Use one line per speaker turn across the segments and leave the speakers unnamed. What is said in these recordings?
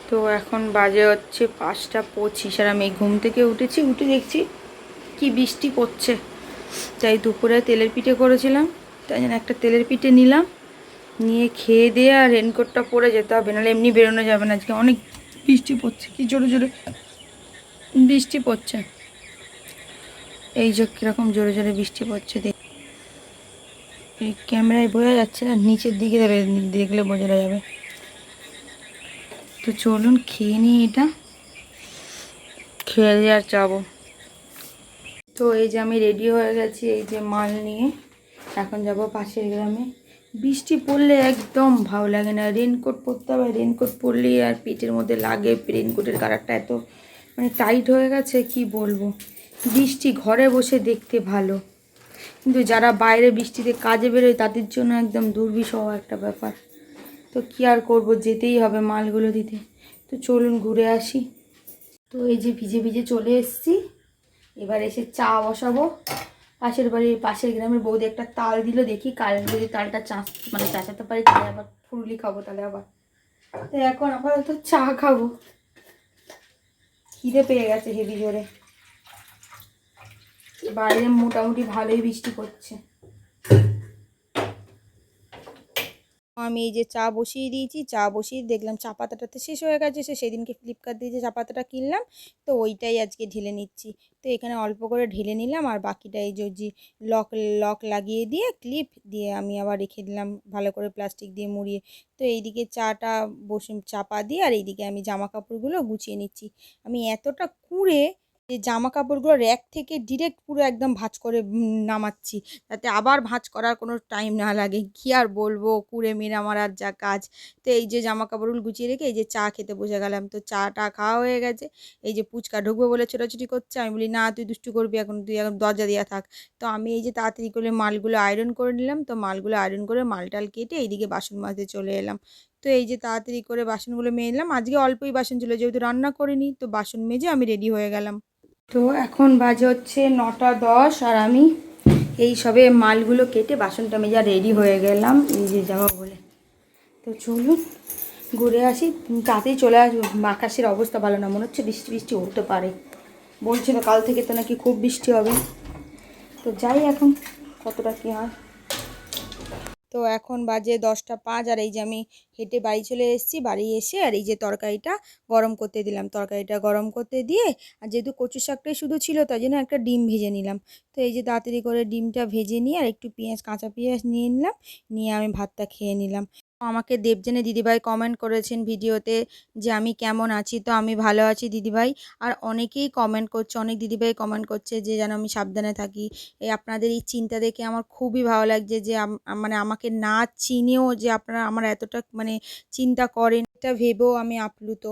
তো এখন বাজে হচ্ছে 5:25 আর আমি ঘুম থেকে উঠে দেখছি কি বৃষ্টি পড়ছে। তাই দুপুরে তেলের পিঠে করেছিলাম, তাই জন্য একটা তেলের পিঠে নিলাম, নিয়ে খেয়ে দিয়ে আর রেনকোটটা পরে যেতে হবে, নাহলে এমনি বেরোনো যাবে না। আজকে অনেক বৃষ্টি পড়ছে, কি জোরে জোরে বৃষ্টি পড়ছে। এই যে কীরকম জোরে জোরে বৃষ্টি পড়ছে, এই ক্যামেরায় বোঝা যাচ্ছে না, নিচের দিকে দেখলে বোঝা যাবে। তো চলুন খেয়ে নিই, এটা খেয়ে আর যাবো। তো এই যে আমি রেডি হয়ে গেছি, এই যে মাল নিয়ে এখন যাব পাশের গ্রামে। বৃষ্টি পড়লে একদম ভালো লাগে না, রেনকোট পরতে হবে। রেনকোট পরলেই আর পেটের মধ্যে লাগে, রেনকোটের কালারটা এত মানে টাইট হয়ে গেছে কি বলবো। বৃষ্টি ঘরে বসে দেখতে ভালো, কিন্তু যারা বাইরে বৃষ্টিতে কাজে বেরোয় তাদের জন্য একদম দুর্বিষহ একটা ব্যাপার। তো কি আর করব, যেতেই হবে মালগুলো দিতে। তো চলুন ঘুরে আসি। তো এই যে ভিজে ভিজে চলে এসেছি, এবার এসে চা বসাবো। পাশের গ্রামের বৌদি একটা তাল দিল, দেখি কাল যদি তালটা চাচাতে পারি তাহলে আবার ফুরুলি খাবো তাহলে আবার। তো এখন আপাতত চা খাবো, খিদে পেয়ে গেছে হেভি জোরে। বাইরে মোটামুটি ভালোই বৃষ্টি পড়ছে। আমি এই যে চা বসিয়ে দিয়েছি, চা বসিয়ে দেখলাম চা পাতাটাতে শেষ হয়ে গেছে। সেদিনকে ফ্লিপকার্ট দিয়ে যে চা পাতাটা কিনলাম, তো ওইটাই আজকে ঢেলে নিচ্ছি। তো এখানে অল্প করে ঢেলে নিলাম, আর বাকিটা এই যে লক লক লাগিয়ে দিয়ে ক্লিপ দিয়ে আমি আবার রেখে দিলাম ভালো করে প্লাস্টিক দিয়ে মুড়িয়ে। তো এইদিকে চাটা চাপা দিয়ে, আর এইদিকে আমি জামা কাপড়গুলো গুছিয়ে নিচ্ছি। আমি এতটা কুঁড়ে যে জামা কাপড়গুলো র্যাক থেকে ডিরেক্ট পুরো একদম ভাঁজ করে নামাচ্ছি, যাতে আবার ভাঁজ করার কোনো টাইম না লাগে। কী আর বলবো, কুড়ে মেরা মারার যা কাজ। তো এই যে জামা কাপড়গুলো গুছিয়ে রেখে এই যে চা খেতে বসে গেলাম। তো চাটা খাওয়া হয়ে গেছে। এই যে পুচকা ঢুকবো বলে ছোটাছুটি করছে, আমি বলি না তুই দুষ্টু করবি, তুই এখন দরজা দেওয়া থাক। তো আমি এই যে তাড়াতাড়ি করে মালগুলো আয়রন করে নিলাম। তো মালগুলো আয়রন করে মালটাল কেটে এইদিকে বাসন মাজতে চলে এলাম। তো এই যে তাড়াতাড়ি করে বাসনগুলো মেজে নিলাম। আজকে অল্পই বাসন ছিল, যেহেতু রান্না করিনি, তো বাসন মেজে আমি রেডি হয়ে গেলাম। তো এখন বাজে হচ্ছে 9:10, আর আমি এই সবে মালগুলো কেটে বাসনটা মেজা রেডি হয়ে গেলাম এই যে যাবো বলে। তো চলুন ঘুরে আসি, তাতেই চলে আসবো। আকাশের অবস্থা ভালো না, মনে হচ্ছে বৃষ্টি বৃষ্টি হতে পারে। বলছিল কাল থেকে তো নাকি খুব বৃষ্টি হবে। তো যাই এখন কতটা কী হয়। তো এখন বাজে 10:05, আর এই যে আমি হেঁটে বাড়ি চলে এসেছি। বাড়ি এসে আর এই যে তরকারিটা গরম করতে দিলাম। তরকারিটা গরম করতে দিয়ে, আর যেহেতু কচু শাকটাই শুধু ছিল তাই জন্য একটা ডিম ভেজে নিলাম। তো এই যে তাড়াতাড়ি করে ডিমটা ভেজে নিয়ে আর একটু কাঁচা পেঁয়াজ নিয়ে নিলাম, নিয়ে আমি ভাতটা খেয়ে নিলাম। আমাকে দেবযানী দিদিভাই কমেন্ট করেছেন ভিডিওতে যে আমি কেমন আছি। তো আমি ভালো আছি দিদিভাই। আর অনেকেই কমেন্ট করছে, অনেক দিদিভাই কমেন্ট করছে যে যেন আমি সাবধানে থাকি। এই আপনাদের এই চিন্তা দেখে আমার খুবই ভালো লাগছে যে মানে আমাকে না চিনেও যে আপনারা আমার এতটা মানে চিন্তা করেন, এটা ভেবেও আমি আপ্লুত।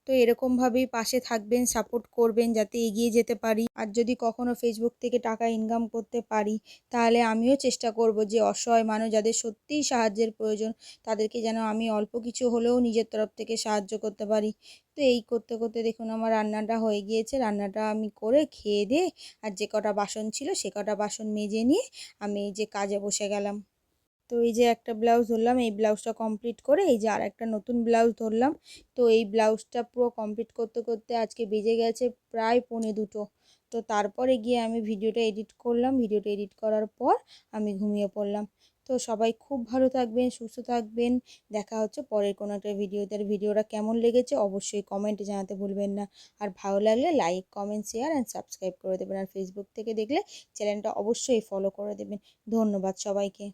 তো এরকমভাবেই পাশে থাকবেন, সাপোর্ট করবেন যাতে এগিয়ে যেতে পারি। আর যদি কখনো ফেসবুক থেকে টাকা ইনকাম করতে পারি, তাহলে আমিও চেষ্টা করব যে অসহায় মানুষ যাদের সত্যিই সাহায্যের প্রয়োজন, তাদেরকে যেন আমি অল্প কিছু হলেও নিজের তরফ থেকে সাহায্য করতে পারি। তো এই করতে করতে দেখুন আমার রান্নাটা হয়ে গিয়েছে। রান্নাটা আমি করে খেয়ে দিয়ে, আর যে কটা বাসন ছিল সে কটা বাসন মেজে নিয়ে আমি এই যে কাজে বসে গেলাম। তো এই যে একটা ব্লাউজ ধরলাম, এই ব্লাউজটা কমপ্লিট করে এই যে আর একটা নতুন ব্লাউজ ধরলাম। তো এই ব্লাউজটা পুরো কমপ্লিট করতে করতে আজকে বেজে গেছে প্রায় 1:45। তো তারপরে গিয়ে আমি ভিডিওটা এডিট করলাম। ভিডিওটা এডিট করার পর আমি ঘুমিয়ে পড়লাম। তো সবাই খুব ভালো থাকবেন, সুস্থ থাকবেন। দেখা হচ্ছে পরের কোনো একটা ভিডিওতে। আর ভিডিওটা কেমন লেগেছে অবশ্যই কমেন্টে জানাতে ভুলবেন না। আর ভালো লাগলে like, comment, share and subscribe করে দেবেন। আর ফেসবুক থেকে দেখলে চ্যানেলটা অবশ্যই ফলো করে দেবেন। ধন্যবাদ সবাইকে।